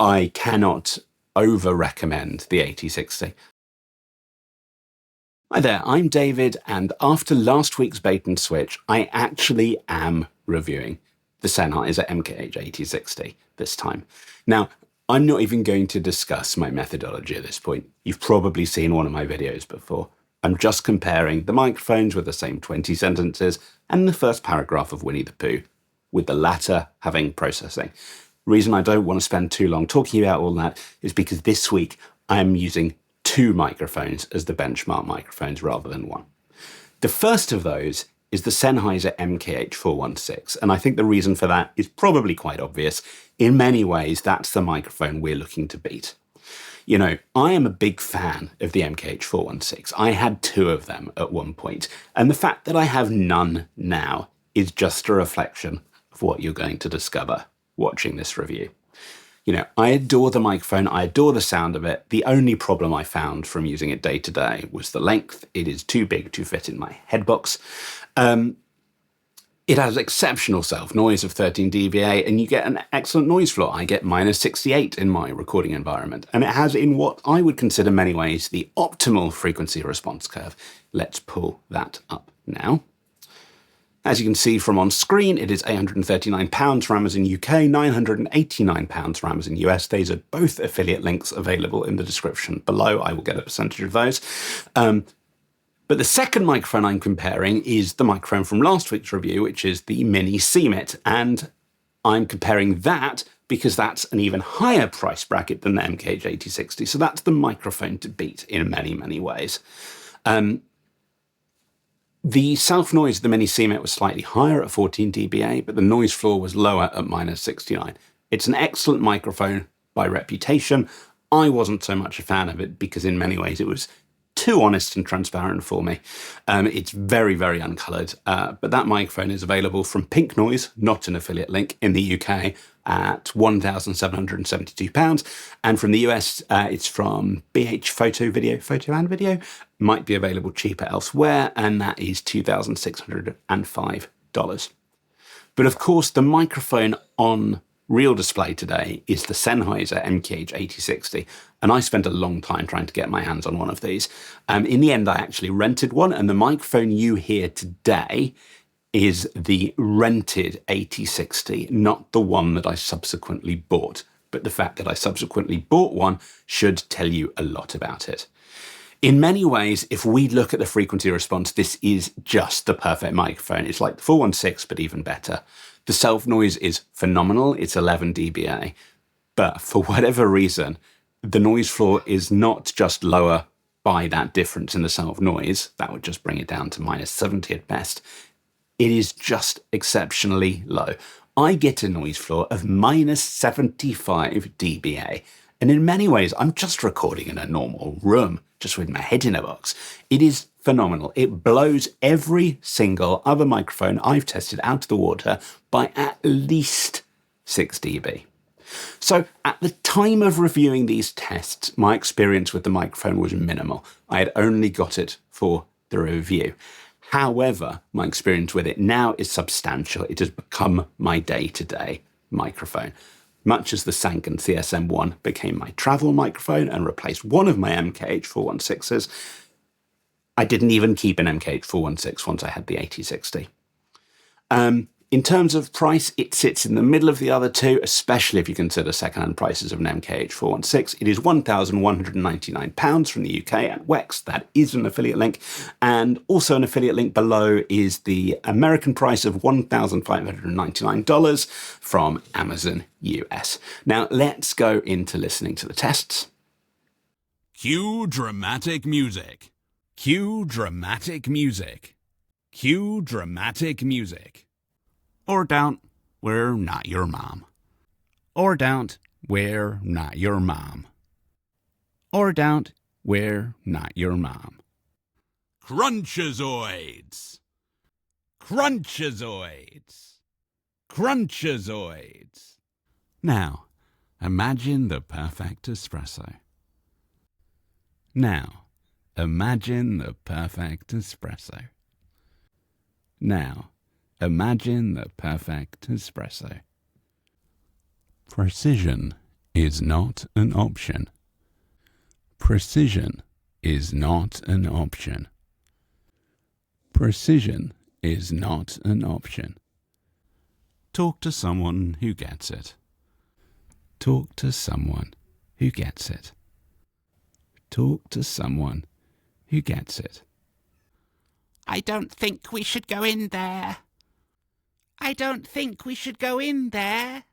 I cannot over-recommend the 8060. Hi there, I'm David, and after last week's bait and switch, I actually am reviewing the Sennheiser MKH 8060 this time. Now, I'm not even going to discuss my methodology at this point. You've probably seen one of my videos before. I'm just comparing the microphones with the same 20 sentences and the first paragraph of Winnie the Pooh, with the latter having processing. Reason I don't want to spend too long talking about all that is because this week I'm using two microphones as the benchmark microphones rather than one. The first of those is the Sennheiser MKH 416, and I think the reason for that is probably quite obvious. In many ways, that's the microphone we're looking to beat. You know, I am a big fan of the MKH 416. I had two of them at one point, and the fact that I have none now is just a reflection of what you're going to discover watching this review. You know, I adore the microphone, I adore the sound of it. The only problem I found from using it day to day was the length. It is too big to fit in my head box. It has exceptional self-noise of 13 dBA, and you get an excellent noise floor. I get -68 in my recording environment, and it has, in what I would consider many ways, the optimal frequency response curve. Let's pull that up now. As you can see from on screen, it is £839 for Amazon UK, £989 for Amazon US. These are both affiliate links available in the description below. I will get a percentage of those. But the second microphone I'm comparing is the microphone from last week's review, which is the MiniCMIT. And I'm comparing that because that's an even higher price bracket than the MKH 8060. So that's the microphone to beat in many, many ways. The self-noise of the MiniCMIT was slightly higher at 14 dBA, but the noise floor was lower at -69. It's an excellent microphone by reputation. I wasn't so much a fan of it because in many ways it was too honest and transparent for me. It's very, very uncoloured, but that microphone is available from Pink Noise, not an affiliate link, in the UK at £1,772. And from the US, it's from BH Photo and Video, might be available cheaper elsewhere, and that is $2,605. But of course, the microphone on real display today is the Sennheiser MKH 8060, and I spent a long time trying to get my hands on one of these. In the end, I actually rented one, and the microphone you hear today is the rented 8060, not the one that I subsequently bought. But the fact that I subsequently bought one should tell you a lot about it. In many ways, if we look at the frequency response, this is just the perfect microphone. It's like the 416, but even better. The self-noise is phenomenal. It's 11 dBA. But for whatever reason, the noise floor is not just lower by that difference in the self-noise. That would just bring it down to -70 at best. It is just exceptionally low. I get a noise floor of -75 dBA. And in many ways, I'm just recording in a normal room, just with my head in a box. It is phenomenal. It blows every single other microphone I've tested out of the water by at least 6 dB. So at the time of reviewing these tests, my experience with the microphone was minimal. I had only got it for the review. However, my experience with it now is substantial. It has become my day-to-day microphone. Much as the Sanken CSM1 became my travel microphone and replaced one of my MKH 416s, I didn't even keep an MKH 416 once I had the 8060. In terms of price, it sits in the middle of the other two, especially if you consider second-hand prices of an MKH 416. It is £1,199 from the UK at Wex. That is an affiliate link. And also an affiliate link below is the American price of $1,599 from Amazon US. Now, let's go into listening to the tests. Cue dramatic music. Cue dramatic music. Cue dramatic music. Or don't, we're not your mom. Or don't, we're not your mom. Or don't, we're not your mom. Crunchazoids. Crunchazoids. Crunchazoids. Now, imagine the perfect espresso. Now, imagine the perfect espresso. Now, imagine the perfect espresso. Precision is not an option. Precision is not an option. Precision is not an option. Talk to someone who gets it. Talk to someone who gets it. Talk to someone who gets it. I don't think we should go in there. I don't think we should go in there.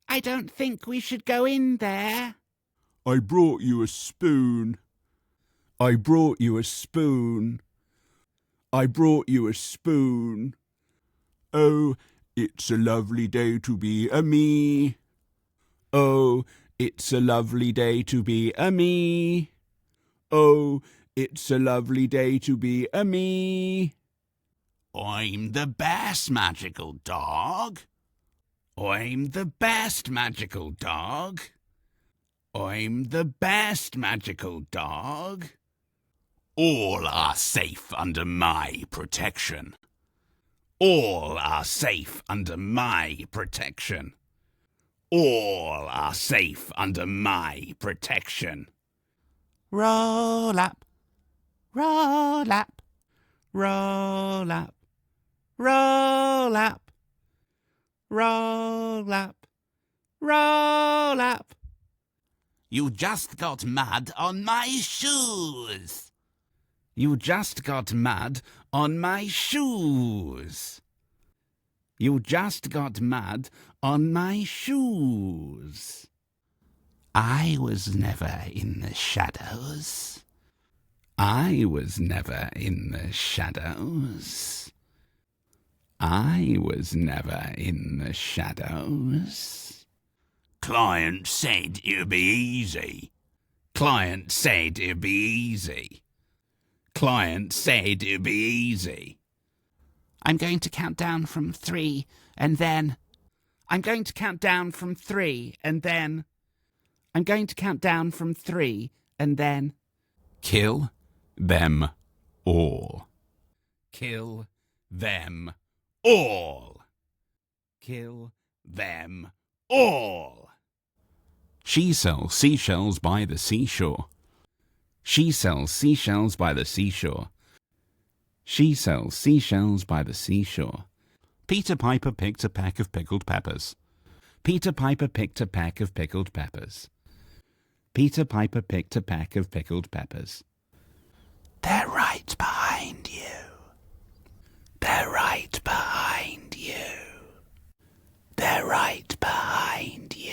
I don't think we should go in there. I brought you a spoon. I brought you a spoon. I brought you a spoon. Oh, it's a lovely day to be a me. Oh, it's a lovely day to be a me. Oh, it's a lovely day to be a me. I'm the best magical dog. I'm the best magical dog. I'm the best magical dog. All are safe under my protection. All are safe under my protection. All are safe under my protection. Roll up, roll up, roll up, roll up, roll up, roll up. You just got mud on my shoes. You just got mud on my shoes. You just got mud on my shoes. I was never in the shadows. I was never in the shadows. I was never in the shadows. Client said it'd be easy. Client said it'd be easy. Client said it'd be easy. I'm going to count down from 3 and then. I'm going to count down from 3 and then. I'm going to count down from 3 and then. Kill them all. Kill them all. Kill them all. She sells seashells by the seashore. She sells seashells by the seashore. She sells seashells by the seashore. Peter Piper picked a peck of pickled peppers. Peter Piper picked a peck of pickled peppers. Peter Piper picked a peck of pickled peppers. They're right behind you. They're right behind you. They're right behind you.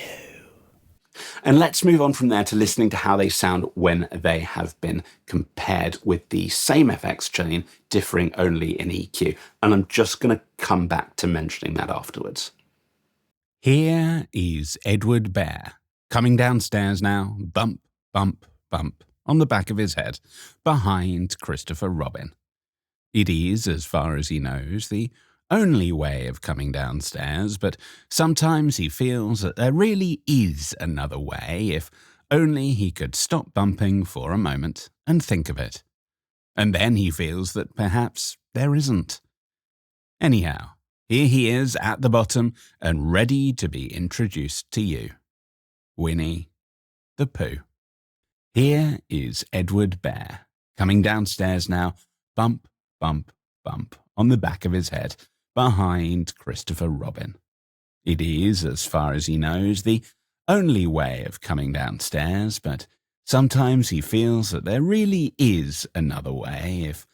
And let's move on from there to listening to how they sound when they have been compared with the same FX chain, differing only in EQ. And I'm just going to come back to mentioning that afterwards. Here is Edward Bear, coming downstairs now, bump, bump, bump, on the back of his head, behind Christopher Robin. It is, as far as he knows, the only way of coming downstairs, but sometimes he feels that there really is another way if only he could stop bumping for a moment and think of it. And then he feels that perhaps there isn't. Anyhow, here he is at the bottom and ready to be introduced to you. Winnie the Pooh. Here is Edward Bear, coming downstairs now, bump, bump, bump, on the back of his head, behind Christopher Robin. It is, as far as he knows, the only way of coming downstairs, but sometimes he feels that there really is another way if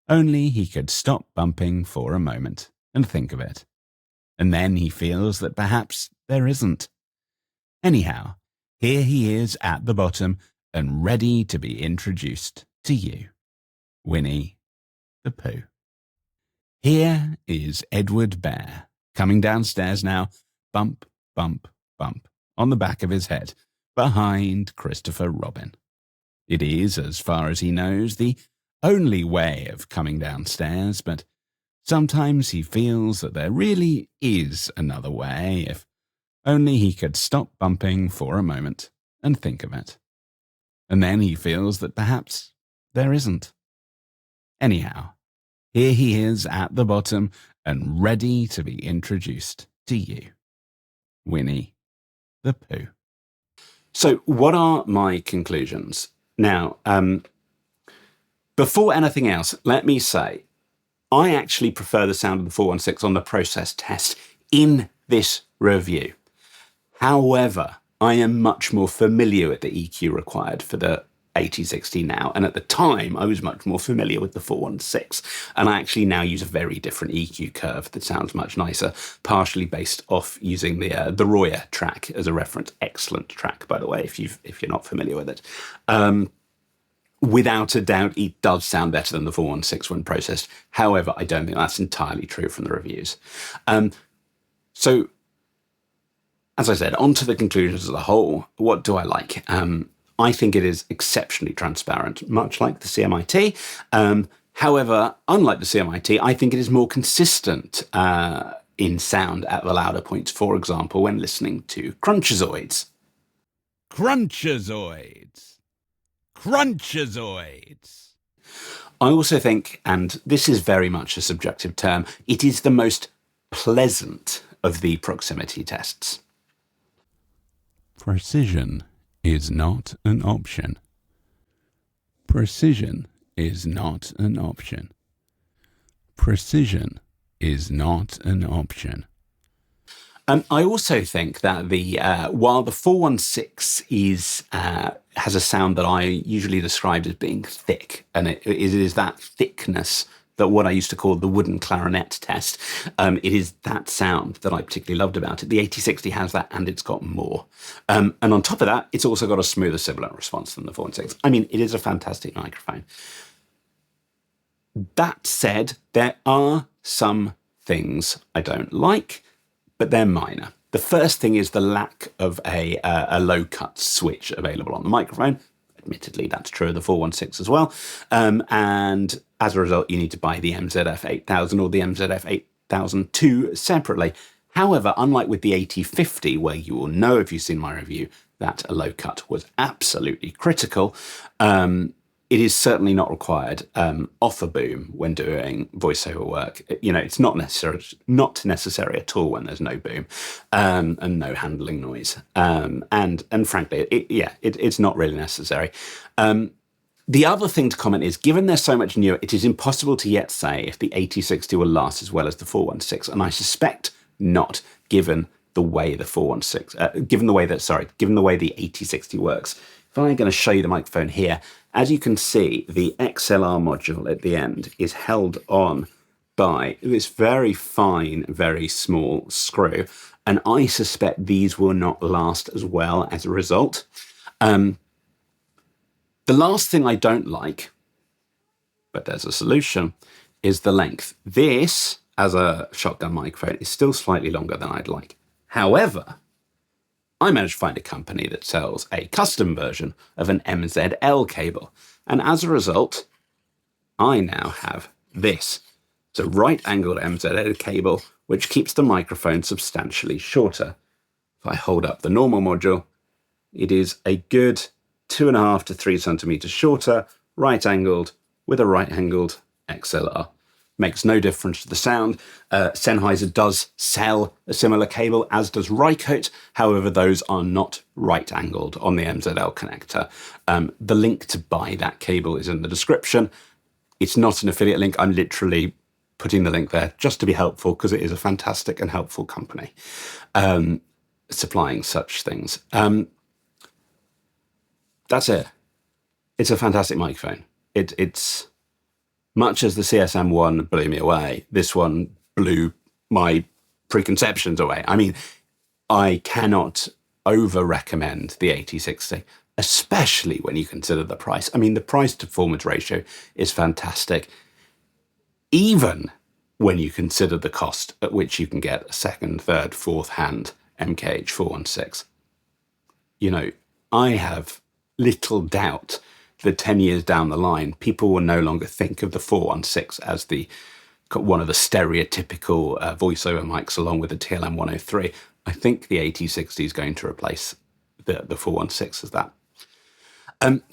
only he could stop bumping for a moment and think of it. And then he feels that perhaps there isn't. Anyhow, here he is at the bottom and ready to be introduced to you. Winnie the Pooh. Here is Edward Bear, coming downstairs now, bump, bump, bump, on the back of his head, behind Christopher Robin. It is, as far as he knows, the only way of coming downstairs, but sometimes he feels that there really is another way if only he could stop bumping for a moment and think of it. And then he feels that perhaps there isn't. Anyhow, here he is at the bottom and ready to be introduced to you. Winnie the Pooh. So what are my conclusions? Now, before anything else, let me say, I actually prefer the sound of the 416 on the process test in this review. However, I am much more familiar with the EQ required for the 8060 now, and at the time I was much more familiar with the 416, and I actually now use a very different EQ curve that sounds much nicer, partially based off using the Royer track as a reference. Excellent track, by the way, if you're not familiar with it. Without a doubt, it does sound better than the 416 when processed. However, I don't think that's entirely true from the reviews. So, as I said, on to the conclusions as a whole. What do I like? I think it is exceptionally transparent, much like the CMIT. However, unlike the CMIT, I think it is more consistent in sound at the louder points, for example, when listening to crunchazoids. Crunchazoids. Crunchazoids. I also think, and this is very much a subjective term, it is the most pleasant of the proximity tests. Precision is not an option. Precision is not an option. Precision is not an option. I also think that while the 416 has a sound that I usually describe as being thick, and it is that thickness that what I used to call the wooden clarinet test, it is that sound that I particularly loved about it. The 8060 has that, and it's got more. And on top of that, it's also got a smoother sibilant response than the 416. I mean, it is a fantastic microphone. That said, there are some things I don't like, but they're minor. The first thing is the lack of a low-cut switch available on the microphone. Admittedly, that's true of the 416 as well. And as a result, you need to buy the MZF 8000 or the MZF 8002 separately. However, unlike with the 8050, where you will know if you've seen my review that a low cut was absolutely critical, it is certainly not required off a boom when doing voiceover work. You know, it's not necessary at all when there's no boom and no handling noise. And frankly, it's not really necessary. The other thing to comment is, given they're so much newer, it is impossible to yet say if the 8060 will last as well as the 416, and I suspect not, given the way the 416, given the way the 8060 works. If I'm going to show you the microphone here, as you can see, the XLR module at the end is held on by this very fine, very small screw, and I suspect these will not last as well as a result. The last thing I don't like, but there's a solution, is the length. This, as a shotgun microphone, is still slightly longer than I'd like. However, I managed to find a company that sells a custom version of an MZL cable. And as a result, I now have this. It's a right-angled MZL cable, which keeps the microphone substantially shorter. If I hold up the normal module, it is a good 2.5 to 3 centimeters shorter, right-angled, with a right-angled XLR. Makes no difference to the sound. Sennheiser does sell a similar cable, as does Rycote. However, those are not right-angled on the MZL connector. The link to buy that cable is in the description. It's not an affiliate link. I'm literally putting the link there just to be helpful, because it is a fantastic and helpful company supplying such things. That's it. It's a fantastic microphone. It's much as the CSM1 blew me away, this one blew my preconceptions away. I mean, I cannot over-recommend the 8060, especially when you consider the price. I mean, the price-to-performance ratio is fantastic, even when you consider the cost at which you can get a second, third, fourth-hand MKH 416. You know, I have little doubt that 10 years down the line, people will no longer think of the 416 as one of the stereotypical voiceover mics along with the TLM 103. I think the 8060 is going to replace the 416 as that.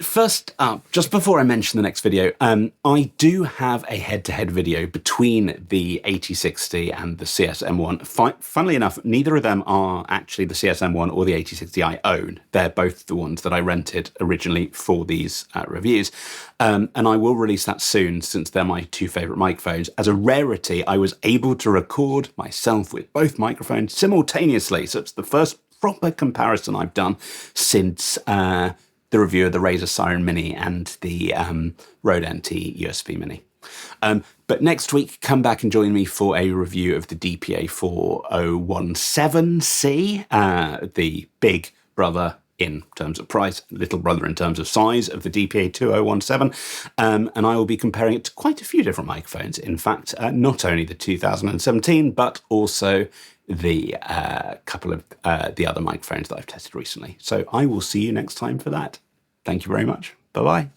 First up, just before I mention the next video, I do have a head-to-head video between the 8060 and the CSM1. Funnily enough, neither of them are actually the CSM1 or the 8060 I own. They're both the ones that I rented originally for these reviews. And I will release that soon, since they're my two favourite microphones. As a rarity, I was able to record myself with both microphones simultaneously. So it's the first proper comparison I've done since the review of the Razer Siren Mini and the Rode NT USB Mini. But next week, come back and join me for a review of the DPA 4017C, the big brother in terms of price, little brother in terms of size of the DPA 2017. And I will be comparing it to quite a few different microphones. In fact, not only the 2017, but also the couple of the other microphones that I've tested recently. So I will see you next time for that. Thank you very much. Bye-bye.